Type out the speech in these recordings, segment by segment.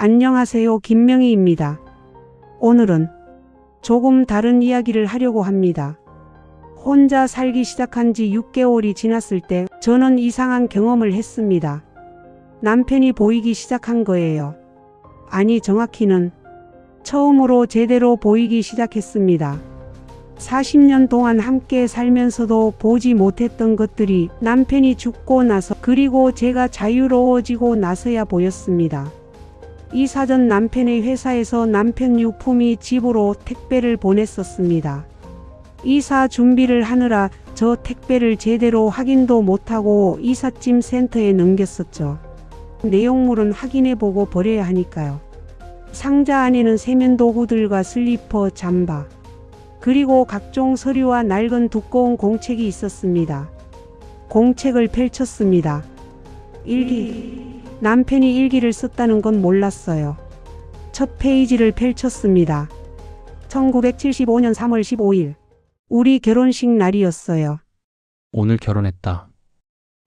안녕하세요. 김명희입니다. 오늘은 조금 다른 이야기를 하려고 합니다. 혼자 살기 시작한 지 6개월이 지났을 때 저는 이상한 경험을 했습니다. 남편이 보이기 시작한 거예요. 아니, 정확히는 처음으로 제대로 보이기 시작했습니다. 40년 동안 함께 살면서도 보지 못했던 것들이 남편이 죽고 나서, 그리고 제가 자유로워지고 나서야 보였습니다. 이사 전 남편의 회사에서 남편 유품이 집으로 택배를 보냈었습니다. 이사 준비를 하느라 저 택배를 제대로 확인도 못하고 이삿짐 센터에 넘겼었죠. 내용물은 확인해보고 버려야 하니까요. 상자 안에는 세면도구들과 슬리퍼, 잠바, 그리고 각종 서류와 낡은 두꺼운 공책이 있었습니다. 공책을 펼쳤습니다. 일기. 남편이 일기를 썼다는 건 몰랐어요. 첫 페이지를 펼쳤습니다. 1975년 3월 15일. 우리 결혼식 날이었어요. 오늘 결혼했다.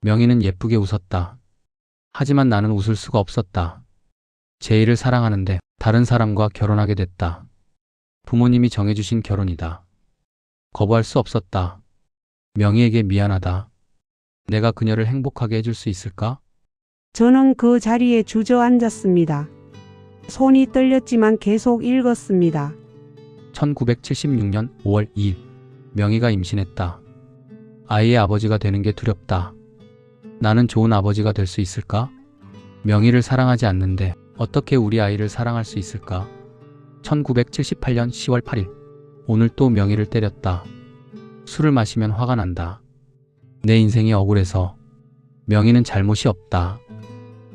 명희는 예쁘게 웃었다. 하지만 나는 웃을 수가 없었다. 제이를 사랑하는데 다른 사람과 결혼하게 됐다. 부모님이 정해주신 결혼이다. 거부할 수 없었다. 명희에게 미안하다. 내가 그녀를 행복하게 해줄 수 있을까? 저는 그 자리에 주저앉았습니다. 손이 떨렸지만 계속 읽었습니다. 1976년 5월 2일. 명희가 임신했다. 아이의 아버지가 되는 게 두렵다. 나는 좋은 아버지가 될 수 있을까? 명희를 사랑하지 않는데 어떻게 우리 아이를 사랑할 수 있을까? 1978년 10월 8일. 오늘 또 명희를 때렸다. 술을 마시면 화가 난다. 내 인생이 억울해서. 명희는 잘못이 없다.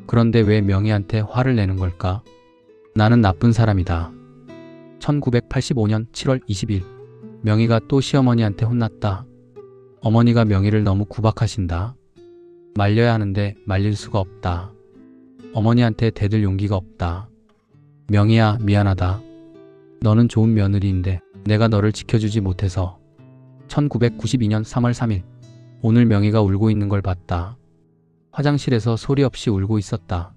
그런데 왜 명희한테 화를 내는 걸까? 나는 나쁜 사람이다. 1985년 7월 20일. 명희가 또 시어머니한테 혼났다. 어머니가 명희를 너무 구박하신다. 말려야 하는데 말릴 수가 없다. 어머니한테 대들 용기가 없다. 명희야, 미안하다. 너는 좋은 며느리인데 내가 너를 지켜주지 못해서. 1992년 3월 3일. 오늘 명희가 울고 있는 걸 봤다. 화장실에서 소리 없이 울고 있었다.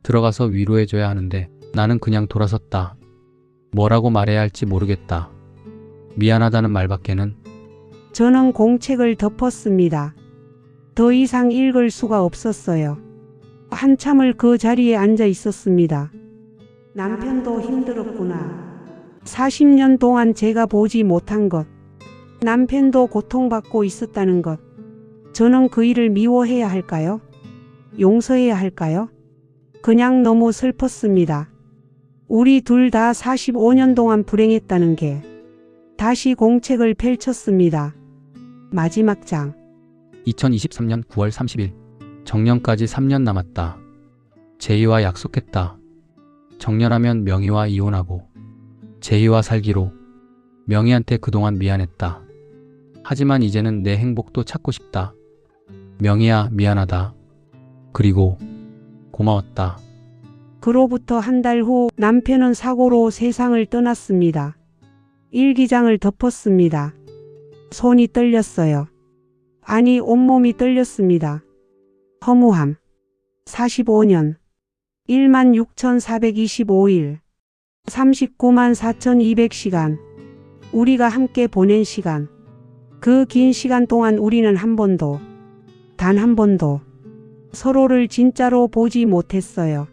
들어가서 위로해줘야 하는데 나는 그냥 돌아섰다. 뭐라고 말해야 할지 모르겠다. 미안하다는 말밖에는. 저는 공책을 덮었습니다. 더 이상 읽을 수가 없었어요. 한참을 그 자리에 앉아 있었습니다. 남편도 힘들었구나. 40년 동안 제가 보지 못한 것. 남편도 고통받고 있었다는 것. 저는 그 일을 미워해야 할까요? 용서해야 할까요? 그냥 너무 슬펐습니다. 우리 둘 다 45년 동안 불행했다는 게. 다시 공책을 펼쳤습니다. 마지막 장. 2023년 9월 30일. 정년까지 3년 남았다. 제이와 약속했다. 정년하면 명희와 이혼하고 제이와 살기로. 명희한테 그동안 미안했다. 하지만 이제는 내 행복도 찾고 싶다. 명희야, 미안하다. 그리고 고마웠다. 그로부터 한 달 후 남편은 사고로 세상을 떠났습니다. 일기장을 덮었습니다. 손이 떨렸어요. 아니, 온몸이 떨렸습니다. 허무함. 45년. 16,425일. 39만 4,200시간. 우리가 함께 보낸 시간. 그 긴 시간 동안 우리는 한 번도, 단 한 번도 서로를 진짜로 보지 못했어요.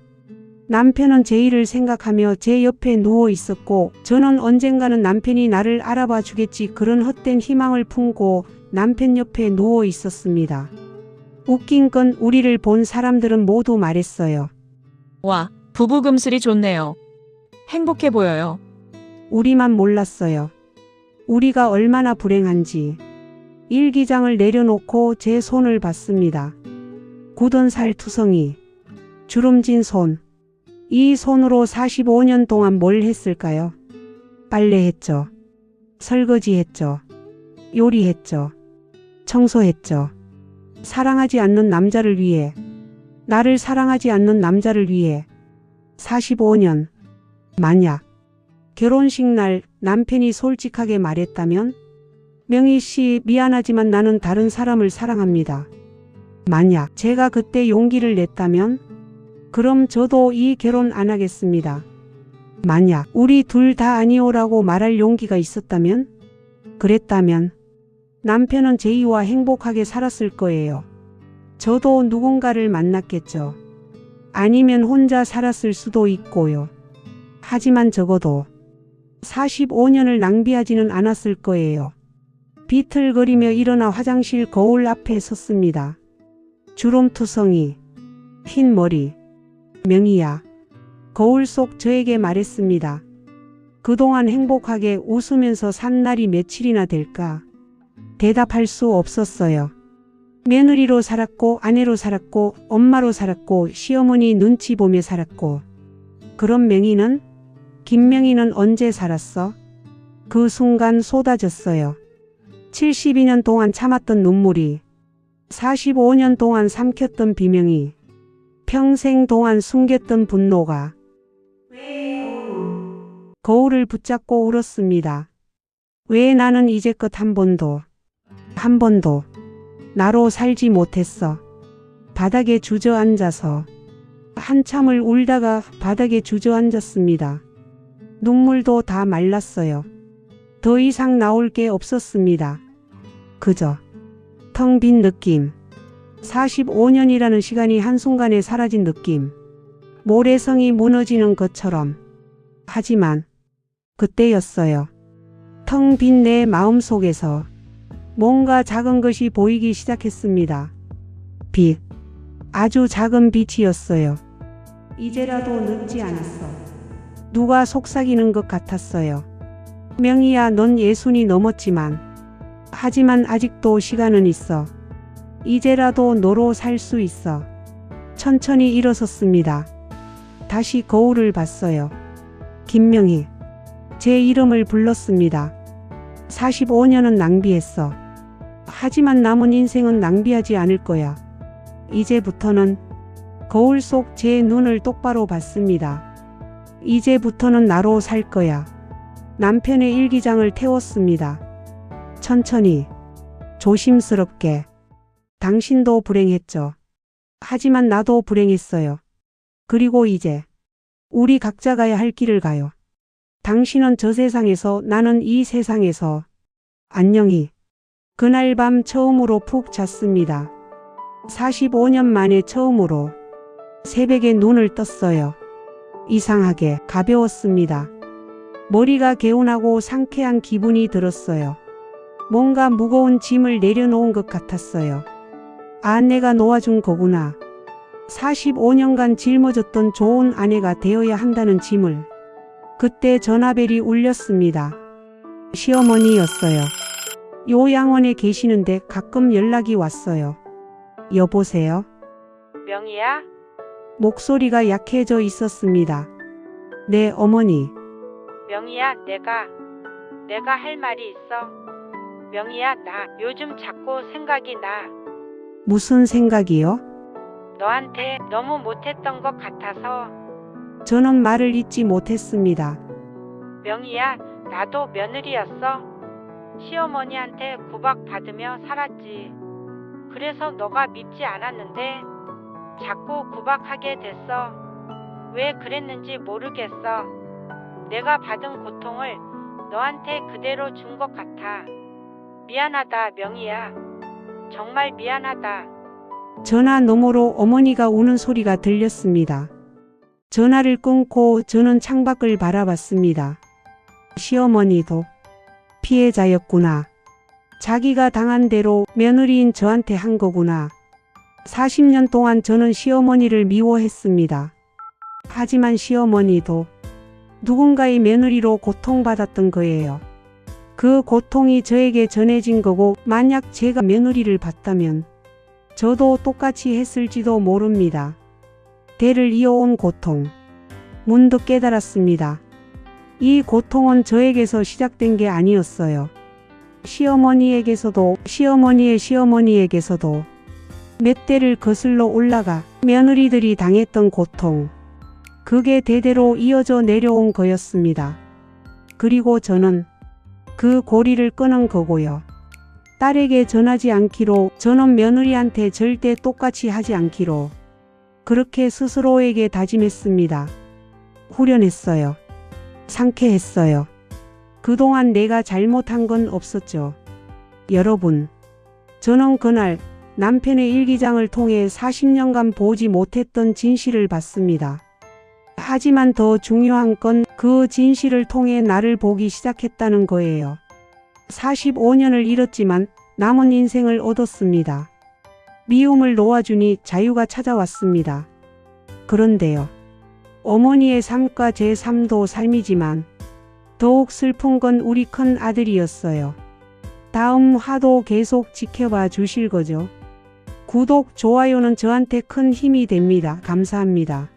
남편은 제이를 생각하며 제 옆에 누워 있었고, 저는 언젠가는 남편이 나를 알아봐 주겠지, 그런 헛된 희망을 품고 남편 옆에 누워 있었습니다. 웃긴 건 우리를 본 사람들은 모두 말했어요. 와, 부부 금슬이 좋네요. 행복해 보여요. 우리만 몰랐어요. 우리가 얼마나 불행한지. 일기장을 내려놓고 제 손을 봤습니다. 굳은 살투성이, 주름진 손. 이 손으로 45년 동안 뭘 했을까요? 빨래했죠. 설거지했죠. 요리했죠. 청소했죠. 사랑하지 않는 남자를 위해, 나를 사랑하지 않는 남자를 위해. 45년. 만약 결혼식 날 남편이 솔직하게 말했다면? 명희 씨, 미안하지만 나는 다른 사람을 사랑합니다. 만약 제가 그때 용기를 냈다면? 그럼 저도 이 결혼 안 하겠습니다. 만약 우리 둘 다 아니오라고 말할 용기가 있었다면? 그랬다면 남편은 제이와 행복하게 살았을 거예요. 저도 누군가를 만났겠죠. 아니면 혼자 살았을 수도 있고요. 하지만 적어도 45년을 낭비하지는 않았을 거예요. 비틀거리며 일어나 화장실 거울 앞에 섰습니다. 주름투성이, 흰 머리, 명희야. 거울 속 저에게 말했습니다. 그동안 행복하게 웃으면서 산 날이 며칠이나 될까? 대답할 수 없었어요. 며느리로 살았고 아내로 살았고 엄마로 살았고 시어머니 눈치 보며 살았고. 그럼 명희는? 김명희는 언제 살았어? 그 순간 쏟아졌어요. 72년 동안 참았던 눈물이, 45년 동안 삼켰던 비명이, 평생 동안 숨겼던 분노가 거울을 붙잡고 울었습니다. 왜 나는 이제껏 한 번도 나로 살지 못했어. 바닥에 주저앉아서 한참을 울다가 바닥에 주저앉았습니다. 눈물도 다 말랐어요. 더 이상 나올 게 없었습니다. 그저 텅 빈 느낌. 45년이라는 시간이 한순간에 사라진 느낌. 모래성이 무너지는 것처럼. 하지만 그때였어요. 텅 빈 내 마음속에서 뭔가 작은 것이 보이기 시작했습니다. 빛. 아주 작은 빛이었어요. 이제라도 늦지 않았어. 누가 속삭이는 것 같았어요. 명희야, 넌 60이 넘었지만, 하지만 아직도 시간은 있어. 이제라도 너로 살 수 있어. 천천히 일어섰습니다. 다시 거울을 봤어요. 김명희. 제 이름을 불렀습니다. 45년은 낭비했어. 하지만 남은 인생은 낭비하지 않을 거야. 이제부터는 거울 속 제 눈을 똑바로 봤습니다. 이제부터는 나로 살 거야. 남편의 일기장을 태웠습니다. 천천히, 조심스럽게. 당신도 불행했죠. 하지만 나도 불행했어요. 그리고 이제 우리 각자 가야 할 길을 가요. 당신은 저 세상에서, 나는 이 세상에서. 안녕히. 그날 밤 처음으로 푹 잤습니다. 45년 만에 처음으로 새벽에 눈을 떴어요. 이상하게 가벼웠습니다. 머리가 개운하고 상쾌한 기분이 들었어요. 뭔가 무거운 짐을 내려놓은 것 같았어요. 아, 내가 놓아준 거구나. 45년간 짊어졌던 좋은 아내가 되어야 한다는 짐을. 그때 전화벨이 울렸습니다. 시어머니였어요. 요양원에 계시는데 가끔 연락이 왔어요. 여보세요? 명희야? 목소리가 약해져 있었습니다. 네, 어머니. 명희야, 내가 할 말이 있어. 명희야, 나 요즘 자꾸 생각이 나. 무슨 생각이요? 너한테 너무 못했던 것 같아서. 저는 말을 잇지 못했습니다. 명희야, 나도 며느리였어. 시어머니한테 구박받으며 살았지. 그래서 너가 밉지 않았는데 자꾸 구박하게 됐어. 왜 그랬는지 모르겠어. 내가 받은 고통을 너한테 그대로 준 것 같아. 미안하다, 명희야. 정말 미안하다. 전화 너머로 어머니가 우는 소리가 들렸습니다. 전화를 끊고 저는 창밖을 바라봤습니다. 시어머니도 피해자였구나. 자기가 당한 대로 며느리인 저한테 한 거구나. 40년 동안 저는 시어머니를 미워했습니다. 하지만 시어머니도 누군가의 며느리로 고통받았던 거예요. 그 고통이 저에게 전해진 거고, 만약 제가 며느리를 봤다면 저도 똑같이 했을지도 모릅니다. 대를 이어온 고통. 문득 깨달았습니다. 이 고통은 저에게서 시작된 게 아니었어요. 시어머니에게서도, 시어머니의 시어머니에게서도 몇 대를 거슬러 올라가 며느리들이 당했던 고통. 그게 대대로 이어져 내려온 거였습니다. 그리고 저는 그 고리를 끊은 거고요. 딸에게 전하지 않기로, 저는 며느리한테 절대 똑같이 하지 않기로. 그렇게 스스로에게 다짐했습니다. 후련했어요. 상쾌했어요. 그동안 내가 잘못한 건 없었죠. 여러분, 저는 그날 남편의 일기장을 통해 40년간 보지 못했던 진실을 봤습니다. 하지만 더 중요한 건 그 진실을 통해 나를 보기 시작했다는 거예요. 45년을 잃었지만 남은 인생을 얻었습니다. 미움을 놓아주니 자유가 찾아왔습니다. 그런데요. 어머니의 삶과 제 삶도 삶이지만 더욱 슬픈 건 우리 큰 아들이었어요. 다음 화도 계속 지켜봐 주실 거죠? 구독, 좋아요는 저한테 큰 힘이 됩니다. 감사합니다.